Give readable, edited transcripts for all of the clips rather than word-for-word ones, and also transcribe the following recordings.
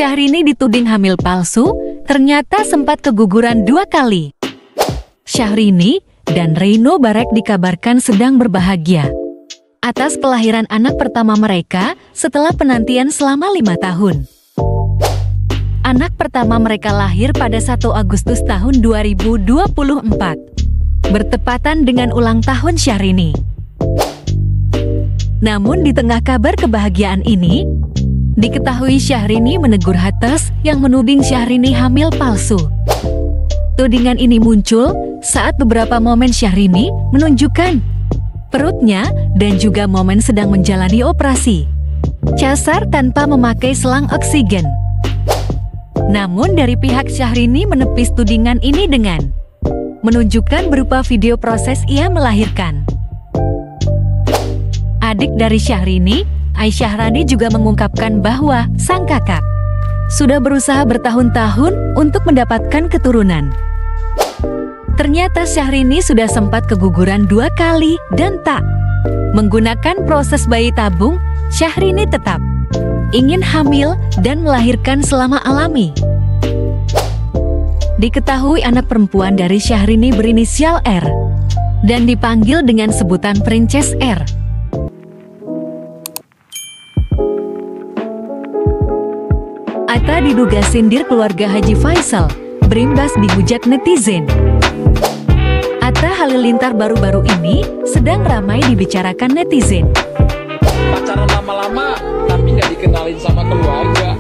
Syahrini dituding hamil palsu, ternyata sempat keguguran 2 kali. Syahrini dan Reino Barek dikabarkan sedang berbahagia atas kelahiran anak pertama mereka setelah penantian selama 5 tahun. Anak pertama mereka lahir pada 1 Agustus tahun 2024, bertepatan dengan ulang tahun Syahrini. Namun di tengah kabar kebahagiaan ini, diketahui Syahrini menegur haters yang menuding Syahrini hamil palsu. Tudingan ini muncul saat beberapa momen Syahrini menunjukkan perutnya dan juga momen sedang menjalani operasi casar tanpa memakai selang oksigen. Namun dari pihak Syahrini menepis tudingan ini dengan menunjukkan berupa video proses ia melahirkan. Adik dari Syahrini, Aisyah Rani juga mengungkapkan bahwa sang kakak sudah berusaha bertahun-tahun untuk mendapatkan keturunan. Ternyata Syahrini sudah sempat keguguran 2 kali dan tak menggunakan proses bayi tabung. Syahrini tetap ingin hamil dan melahirkan selama alami. Diketahui anak perempuan dari Syahrini berinisial R dan dipanggil dengan sebutan Princess R. Atta diduga sindir keluarga Haji Faisal, berimbas dihujat netizen. Atta Halilintar baru-baru ini sedang ramai dibicarakan netizen. Pacaran lama-lama tapi nggak dikenalin sama keluarga.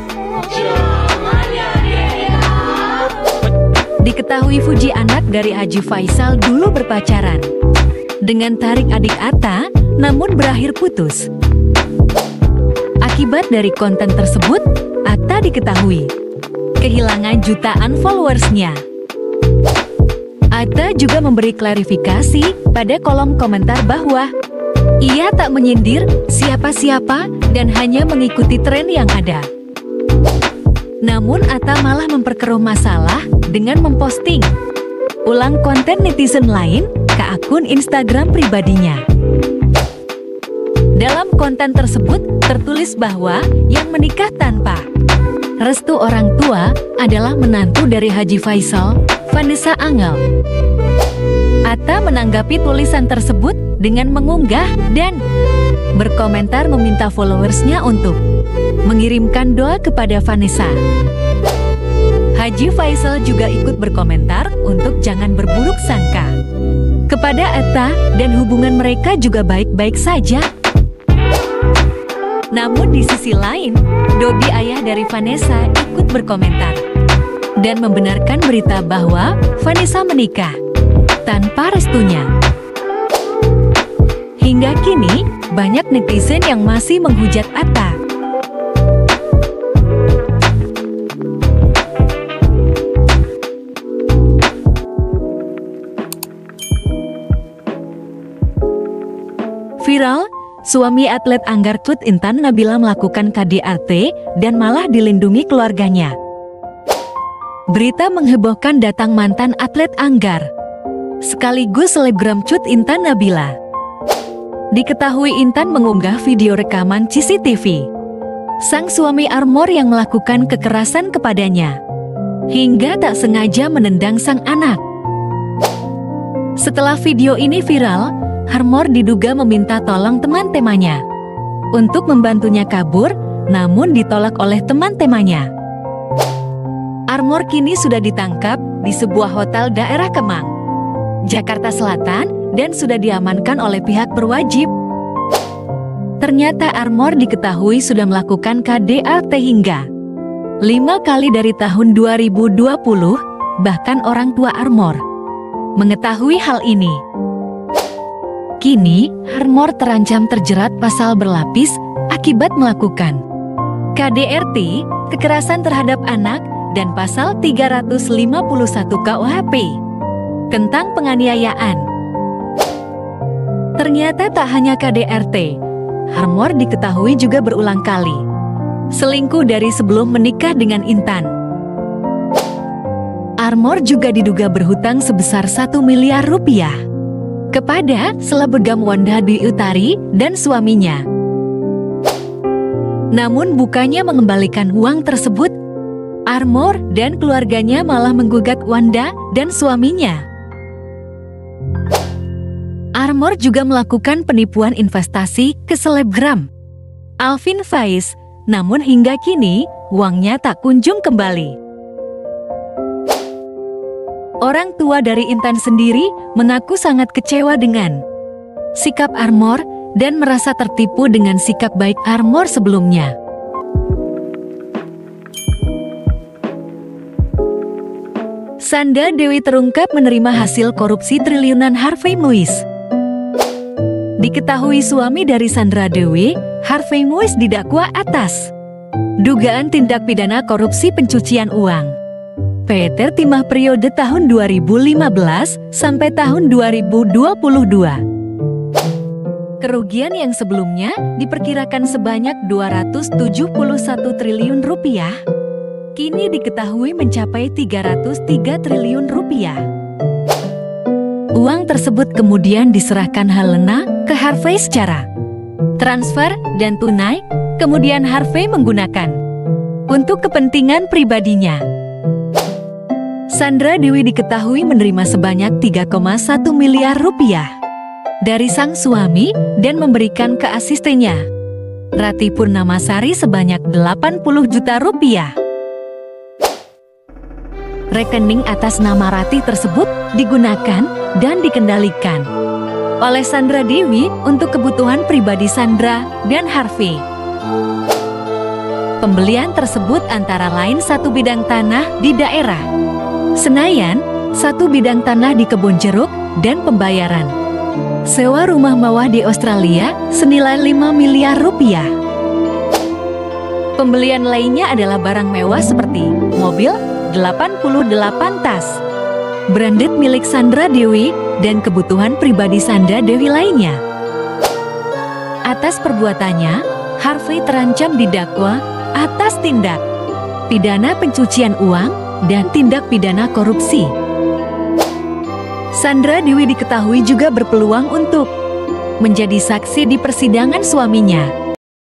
Diketahui Fuji anak dari Haji Faisal dulu berpacaran dengan Tarik adik Atta, namun berakhir putus. Akibat dari konten tersebut, Atta diketahui kehilangan jutaan followersnya. Atta juga memberi klarifikasi pada kolom komentar bahwa ia tak menyindir siapa-siapa dan hanya mengikuti tren yang ada. Namun Atta malah memperkeruh masalah dengan memposting ulang konten netizen lain ke akun Instagram pribadinya. Dalam konten tersebut tertulis bahwa yang menikah tanpa restu orang tua adalah menantu dari Haji Faisal, Vanessa Angel. Atta menanggapi tulisan tersebut dengan mengunggah dan berkomentar meminta followersnya untuk mengirimkan doa kepada Vanessa. Haji Faisal juga ikut berkomentar untuk jangan berburuk sangka kepada Atta dan hubungan mereka juga baik-baik saja. Namun di sisi lain, Dodi ayah dari Vanessa ikut berkomentar dan membenarkan berita bahwa Vanessa menikah tanpa restunya. Hingga kini, banyak netizen yang masih menghujat Atta. Viral, suami atlet Anggar Tut Intan Nabila melakukan KDRT dan malah dilindungi keluarganya. Berita menghebohkan datang mantan atlet Anggar, sekaligus selebgram Cut Intan Nabila. Diketahui Intan mengunggah video rekaman CCTV sang suami Armor yang melakukan kekerasan kepadanya, hingga tak sengaja menendang sang anak. Setelah video ini viral, Armor diduga meminta tolong teman-temannya untuk membantunya kabur, namun ditolak oleh teman-temannya. Armor kini sudah ditangkap di sebuah hotel daerah Kemang, Jakarta Selatan, dan sudah diamankan oleh pihak berwajib. Ternyata Armor diketahui sudah melakukan KDRT hingga 5 kali dari tahun 2020, bahkan orang tua Armor mengetahui hal ini. Kini, Armor terancam terjerat pasal berlapis akibat melakukan KDRT, kekerasan terhadap anak, dan pasal 351 KUHP tentang penganiayaan. Ternyata tak hanya KDRT, Armor diketahui juga berulang kali selingkuh dari sebelum menikah dengan Intan. Armor juga diduga berhutang sebesar 1 miliar rupiah kepada selebgram Wanda Dwi Utari dan suaminya. Namun bukannya mengembalikan uang tersebut, Armor dan keluarganya malah menggugat Wanda dan suaminya. Armor juga melakukan penipuan investasi ke selebgram Alvin Faiz, namun hingga kini uangnya tak kunjung kembali. Orang tua dari Intan sendiri mengaku sangat kecewa dengan sikap Armor dan merasa tertipu dengan sikap baik Armor sebelumnya. Sandra Dewi terungkap menerima hasil korupsi triliunan Harvey Muiz. Diketahui suami dari Sandra Dewi, Harvey Muiz didakwa atas dugaan tindak pidana korupsi pencucian uang. PT Timah periode tahun 2015 sampai tahun 2022. Kerugian yang sebelumnya diperkirakan sebanyak 271 triliun rupiah, kini diketahui mencapai 303 triliun rupiah. Uang tersebut kemudian diserahkan Helena ke Harvey secara transfer dan tunai, kemudian Harvey menggunakan untuk kepentingan pribadinya. Sandra Dewi diketahui menerima sebanyak 3,1 miliar rupiah dari sang suami dan memberikan ke asistennya Rati Purnamasari sebanyak 80 juta rupiah. Rekening atas nama Rati tersebut digunakan dan dikendalikan oleh Sandra Dewi untuk kebutuhan pribadi Sandra dan Harvey. Pembelian tersebut antara lain 1 bidang tanah di daerah Senayan, 1 bidang tanah di Kebonjeruk, dan pembayaran sewa rumah mewah di Australia senilai 5 miliar rupiah. Pembelian lainnya adalah barang mewah seperti mobil, 88 tas branded milik Sandra Dewi dan kebutuhan pribadi Sandra Dewi lainnya. Atas perbuatannya, Harvey terancam didakwa atas tindak pidana pencucian uang dan tindak pidana korupsi. Sandra Dewi diketahui juga berpeluang untuk menjadi saksi di persidangan suaminya.